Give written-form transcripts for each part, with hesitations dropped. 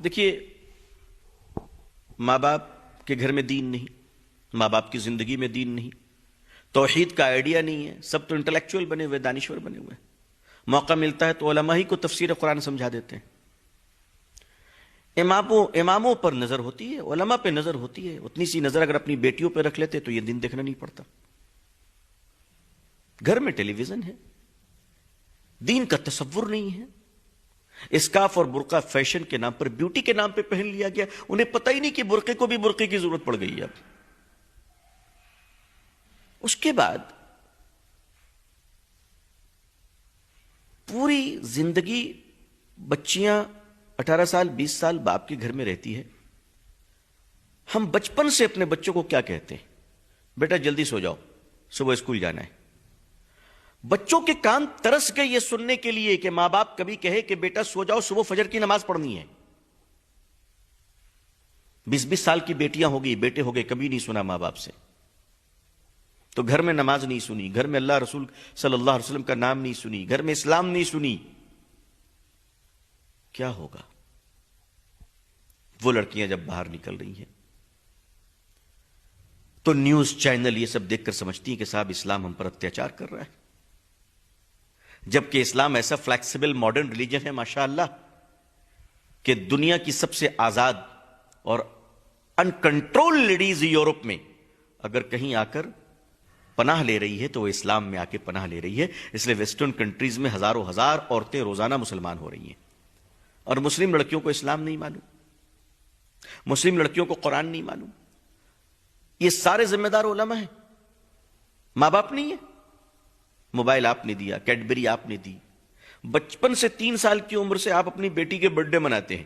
دیکھیے، ماں باپ کے گھر میں دین نہیں، ماں باپ کی زندگی میں دین نہیں، توحید کا آئیڈیا نہیں ہے، سب تو انٹلیکچوئل بنے ہوئے، دانشور بنے ہوئے. موقع ملتا ہے تو علماء ہی کو تفسیر قرآن سمجھا دیتے ہیں. اماموں پر نظر ہوتی ہے، علماء پہ نظر ہوتی ہے. اتنی سی نظر اگر اپنی بیٹیوں پہ رکھ لیتے تو یہ دن دیکھنا نہیں پڑتا. گھر میں ٹیلی ویژن ہے، دین کا تصور نہیں ہے. اسکارف اور برقع فیشن کے نام پر، بیوٹی کے نام پہ پہن لیا گیا. انہیں پتہ ہی نہیں کہ برقعے کو بھی برقعے کی ضرورت پڑ گئی ہے. اب اس کے بعد پوری زندگی بچیاں 18 سال 20 سال باپ کے گھر میں رہتی ہے. ہم بچپن سے اپنے بچوں کو کیا کہتے ہیں؟ بیٹا جلدی سو جاؤ، صبح اسکول جانا ہے. بچوں کے کان ترس گئے یہ سننے کے لیے کہ ماں باپ کبھی کہے کہ بیٹا سو جاؤ، صبح فجر کی نماز پڑھنی ہے. 20-20 سال کی بیٹیاں ہو گئی، بیٹے ہو گئے، کبھی نہیں سنا ماں باپ سے. تو گھر میں نماز نہیں سنی، گھر میں اللہ رسول صلی اللہ علیہ وسلم کا نام نہیں سنی، گھر میں اسلام نہیں سنی. کیا ہوگا؟ وہ لڑکیاں جب باہر نکل رہی ہیں تو نیوز چینل یہ سب دیکھ کر سمجھتی ہیں کہ صاحب اسلام ہم پر اتیاچار کر رہا ہے. جبکہ اسلام ایسا فلیکسیبل ماڈرن ریلیجن ہے ماشاءاللہ کہ دنیا کی سب سے آزاد اور انکنٹرول لیڈیز یورپ میں اگر کہیں آ کر پناہ لے رہی ہے تو وہ اسلام میں آ کے پناہ لے رہی ہے. اس لیے ویسٹرن کنٹریز میں ہزاروں ہزار عورتیں روزانہ مسلمان ہو رہی ہیں. اور مسلم لڑکیوں کو اسلام نہیں معلوم، مسلم لڑکیوں کو قرآن نہیں معلوم. یہ سارے ذمہ دار علماء ہیں، ماں باپ نہیں ہے. موبائل آپ نے دیا، کیڈبری آپ نے دی. بچپن سے 3 سال کی عمر سے آپ اپنی بیٹی کے برتھ ڈے مناتے ہیں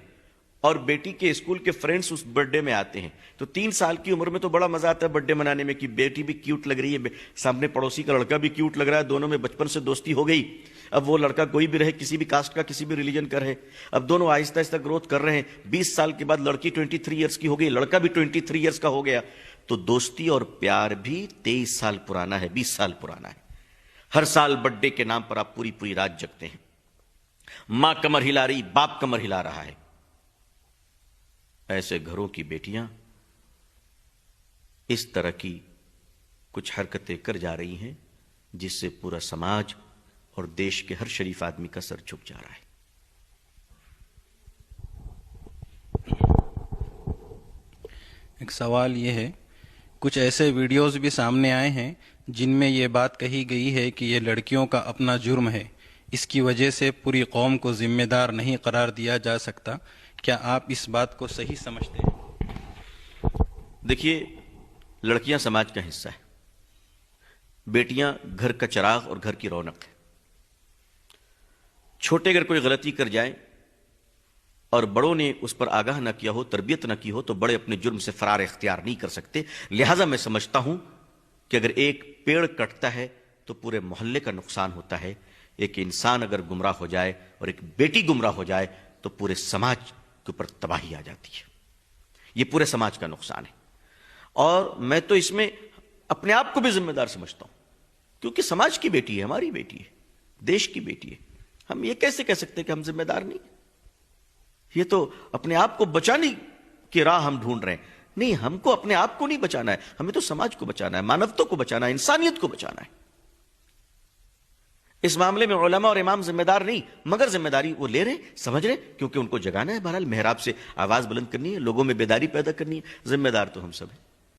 اور بیٹی کے اسکول کے فرینڈز اس برتھ ڈے میں آتے ہیں. تو 3 سال کی عمر میں تو بڑا مزہ آتا ہے برتھ ڈے منانے میں کہ بیٹی بھی کیوٹ لگ رہی ہے، سامنے پڑوسی کا لڑکا بھی کیوٹ لگ رہا ہے، دونوں میں بچپن سے دوستی ہو گئی. اب وہ لڑکا کوئی بھی رہے، کسی بھی کاسٹ کا، کسی بھی ریلیجن کا رہے، اب دونوں آہستہ آہستہ گروتھ کر رہے ہیں. 20 سال کے بعد لڑکی 23 ایئرس کی ہو گئی، لڑکا بھی 23 ایئرس کا ہو گیا. تو دوستی اور پیار بھی 23 سال پرانا ہے، 20 سال پرانا ہے. ہر سال برتھ ڈے کے نام پر آپ پوری پوری رات جگتے ہیں. ماں کمر ہلا رہی، باپ کمر ہلا رہا ہے. ایسے گھروں کی بیٹیاں اس طرح کی کچھ حرکتیں کر جا رہی ہیں جس سے پورا سماج اور دیش کے ہر شریف آدمی کا سر جھک جا رہا ہے. ایک سوال یہ ہے، کچھ ایسے ویڈیوز بھی سامنے آئے ہیں جن میں یہ بات کہی گئی ہے کہ یہ لڑکیوں کا اپنا جرم ہے، اس کی وجہ سے پوری قوم کو ذمہ دار نہیں قرار دیا جا سکتا. کیا آپ اس بات کو صحیح سمجھتے ہیں؟ دیکھیے، لڑکیاں سماج کا حصہ ہے، بیٹیاں گھر کا چراغ اور گھر کی رونق ہے. چھوٹے اگر کوئی غلطی کر جائیں اور بڑوں نے اس پر آگاہ نہ کیا ہو، تربیت نہ کی ہو، تو بڑے اپنے جرم سے فرار اختیار نہیں کر سکتے. لہٰذا میں سمجھتا ہوں کہ اگر ایک پیڑ کٹتا ہے تو پورے محلے کا نقصان ہوتا ہے. ایک انسان اگر گمراہ ہو جائے اور ایک بیٹی گمراہ ہو جائے تو پورے سماج کے اوپر تباہی آ جاتی ہے. یہ پورے سماج کا نقصان ہے. اور میں تو اس میں اپنے آپ کو بھی ذمہ دار سمجھتا ہوں، کیونکہ سماج کی بیٹی ہے، ہماری بیٹی ہے، دیش کی بیٹی ہے. ہم یہ کیسے کہہ سکتے کہ ہم ذمہ دار نہیں؟ یہ تو اپنے آپ کو بچانے کی راہ ہم ڈھونڈ رہے ہیں. نہیں، ہم کو اپنے آپ کو نہیں بچانا ہے، ہمیں تو سماج کو بچانا ہے، مانوتا کو بچانا ہے، انسانیت کو بچانا ہے. اس معاملے میں علماء اور امام ذمہ دار نہیں، مگر ذمہ داری وہ لے رہے، سمجھ رہے، کیونکہ ان کو جگانا ہے. بہرحال محراب سے آواز بلند کرنی ہے، لوگوں میں بیداری پیدا کرنی ہے. ذمہ دار تو ہم سب ہیں.